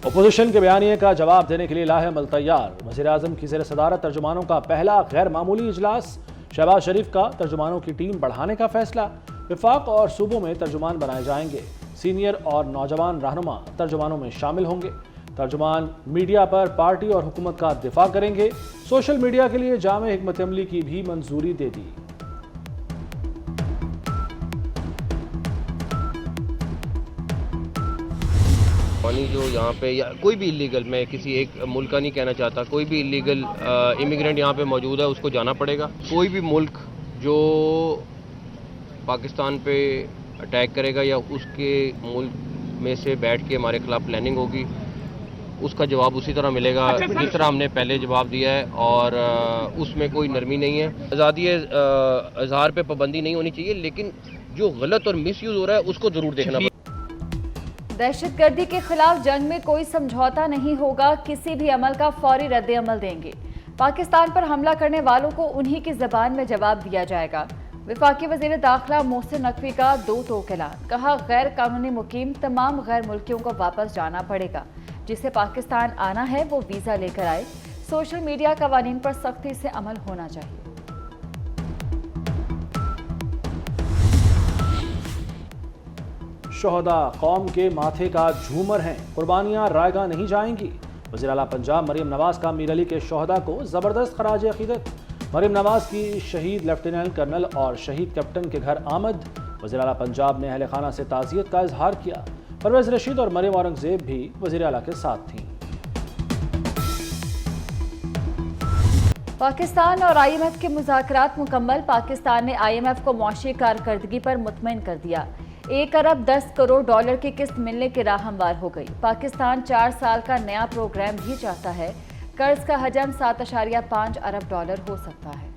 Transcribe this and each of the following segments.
Opposition کے بیانیے کا جواب دینے کے لیے لاہے عمل تیار۔ وزیراعظم کی زیر صدارت ترجمانوں کا پہلا غیر معمولی اجلاس۔ شہباز شریف کا ترجمانوں کی ٹیم بڑھانے کا فیصلہ۔ وفاق اور صوبوں میں ترجمان بنائے جائیں گے۔ سینئر اور نوجوان رہنما ترجمانوں میں شامل ہوں گے۔ ترجمان میڈیا پر پارٹی اور حکومت کا دفاع کریں گے۔ سوشل میڈیا کے لیے جامع حکمت عملی کی بھی منظوری دے دی۔ پانی جو یہاں پہ یا کوئی بھی اللیگل، میں کسی ایک ملک کا نہیں کہنا چاہتا، کوئی بھی اللیگل امیگرینٹ یہاں پہ موجود ہے اس کو جانا پڑے گا۔ کوئی بھی ملک جو پاکستان پہ اٹیک کرے گا یا اس کے ملک میں سے بیٹھ کے ہمارے خلاف پلاننگ ہوگی، اس کا جواب اسی طرح ملے گا جس طرح ہم نے پہلے جواب دیا ہے، اور اس میں کوئی نرمی نہیں ہے۔ آزادی اظہار پہ پابندی نہیں ہونی چاہیے، لیکن جو غلط اور مس یوز ہو رہا ہے اس کو ضرور دیکھنا پڑے گا۔ دہشت گردی کے خلاف جنگ میں کوئی سمجھوتا نہیں ہوگا، کسی بھی عمل کا فوری رد عمل دیں گے۔ پاکستان پر حملہ کرنے والوں کو انہی کی زبان میں جواب دیا جائے گا۔ وفاقی وزیر داخلہ محسن نقوی کا دو ٹوک اعلان، کہا غیر قانونی مقیم تمام غیر ملکیوں کو واپس جانا پڑے گا۔ جسے پاکستان آنا ہے وہ ویزا لے کر آئے۔ سوشل میڈیا قوانین پر سختی سے عمل ہونا چاہیے۔ شہداء قوم کے ماتھے کا جھومر ہیں، قربانیاں رائے گاہ نہیں جائیں گی۔ وزیر اعلیٰ پنجاب مریم نواز کا میر علی کے شہداء کو زبردست خراج عقیدت۔ مریم نواز کی شہید لیفٹیننٹ کرنل اور شہید کیپٹن کے گھر آمد۔ وزیر اعلیٰ پنجاب نے اہل خانہ سے تعزیت کا اظہار کیا۔ پرویز رشید اور مریم اورنگزیب بھی وزیر اعلیٰ کے ساتھ تھیں۔ پاکستان اور آئی ایم ایف کے مذاکرات مکمل۔ پاکستان نے آئی ایم ایف کو معاشی کارکردگی پر مطمئن کر دیا۔ 1 ارب 10 کروڑ ڈالر کی قسط ملنے کی راہ ہموار ہو گئی۔ پاکستان 4 سال کا نیا پروگرام بھی چاہتا ہے۔ قرض کا حجم 7.5 ارب ڈالر ہو سکتا ہے۔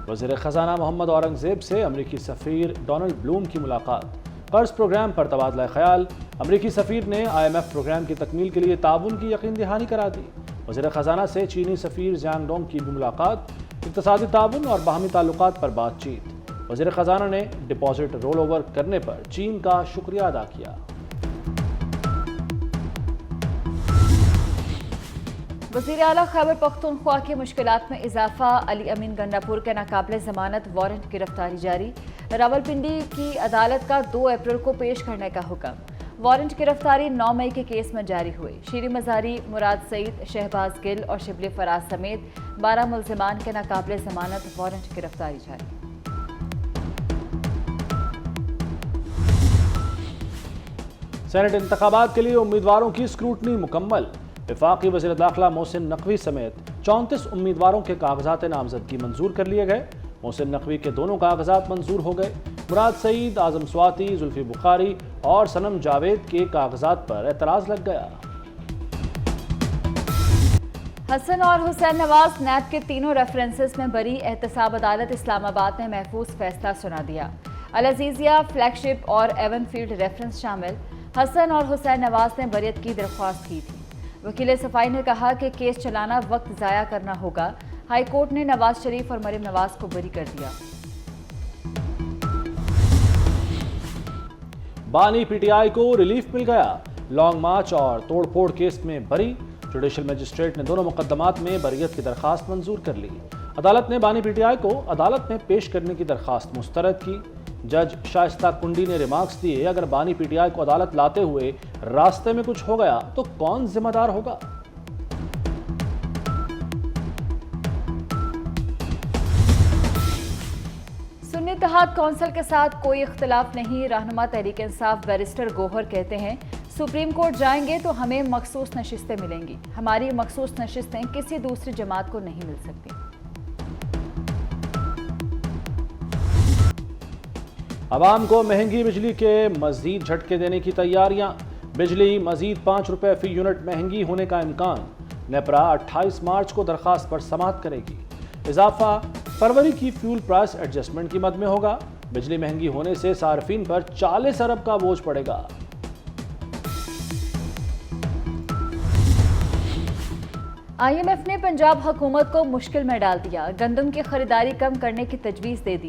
وزیر خزانہ محمد اورنگزیب سے امریکی سفیر ڈونلڈ بلوم کی ملاقات۔ قرض پروگرام پر تبادلہ خیال۔ امریکی سفیر نے آئی ایم ایف پروگرام کی تکمیل کے لیے تعاون کی یقین دہانی کرا دی۔ وزیر خزانہ سے چینی سفیر زیانگ ڈونگ کی بھی ملاقات۔ اقتصادی تعاون اور باہمی تعلقات پر بات چیت۔ وزیر خزانہ نے ڈپازٹ رول اوور کرنے پر چین کا شکریہ ادا کیا۔ وزیر اعلیٰ خیبر پختونخوا کی مشکلات میں اضافہ۔ علی امین گنڈاپور کے ناقابل ضمانت وارنٹ گرفتاری جاری۔ راولپنڈی کی عدالت کا 2 اپریل کو پیش کرنے کا حکم۔ وارنٹ گرفتاری 9 مئی کے کیس میں جاری ہوئی۔ شیریں مزاری، مراد سعید، شہباز گل اور شبلی فراز سمیت 12 ملزمان کے ناقابل ضمانت وارنٹ گرفتاری جاری۔ سینٹ انتخابات کے لیے امیدواروں کی اسکروٹنی مکمل۔ وفاقی وزیر داخلہ محسن نقوی سمیت 34 امیدواروں کے کاغذات نامزدگی منظور کر لیے گئے۔ محسن نقوی کے دونوں کاغذات منظور ہو گئے۔ مراد سعید، اعظم سواتی، زلفی بخاری اور صنم جاوید کے کاغذات پر اعتراض لگ گیا۔ حسن اور حسین نواز نیب کے تینوں ریفرنسز میں بری۔ احتساب عدالت اسلام آباد نے محفوظ فیصلہ سنا دیا۔ العزیزیہ، فلیگ شپ اور ایون فیلڈ ریفرنس شامل۔ حسن اور حسین نواز نے بریت کی درخواست کی تھی۔ وکیل صفائی نے کہا کہ کیس چلانا وقت ضائع کرنا ہوگا۔ ہائی کورٹ نے نواز شریف اور مریم نواز کو بری کر دیا۔ بانی پی ٹی آئی کو ریلیف مل گیا۔ لانگ مارچ اور توڑ پھوڑ کیس میں بری۔ جوڈیشل مجسٹریٹ نے دونوں مقدمات میں بریت کی درخواست منظور کر لی۔ عدالت نے بانی پی ٹی آئی کو عدالت میں پیش کرنے کی درخواست مسترد کی۔ جج شائستہ کنڈی نے ریمارکس دیے، اگر بانی پی ٹی آئی کو عدالت لاتے ہوئے راستے میں کچھ ہو گیا تو کون ذمہ دار ہوگا؟ سنی اتحاد کونسل کے ساتھ کوئی اختلاف نہیں۔ رہنما تحریک انصاف بیرسٹر گوہر کہتے ہیں سپریم کورٹ جائیں گے تو ہمیں مخصوص نشستیں ملیں گی۔ ہماری مخصوص نشستیں کسی دوسری جماعت کو نہیں مل سکتی۔ عوام کو مہنگی بجلی کے مزید جھٹکے دینے کی تیاریاں۔ بجلی مزید 5 روپے فی یونٹ مہنگی ہونے کا امکان۔ نیپرا 28 مارچ کو درخواست پر سماعت کرے گی۔ اضافہ فروری کی فیول پرائس ایڈجسٹمنٹ کی مد میں ہوگا۔ بجلی مہنگی ہونے سے صارفین پر 40 ارب کا بوجھ پڑے گا۔ آئی ایم ایف نے پنجاب حکومت کو مشکل میں ڈال دیا۔ گندم کی خریداری کم کرنے کی تجویز دے دی۔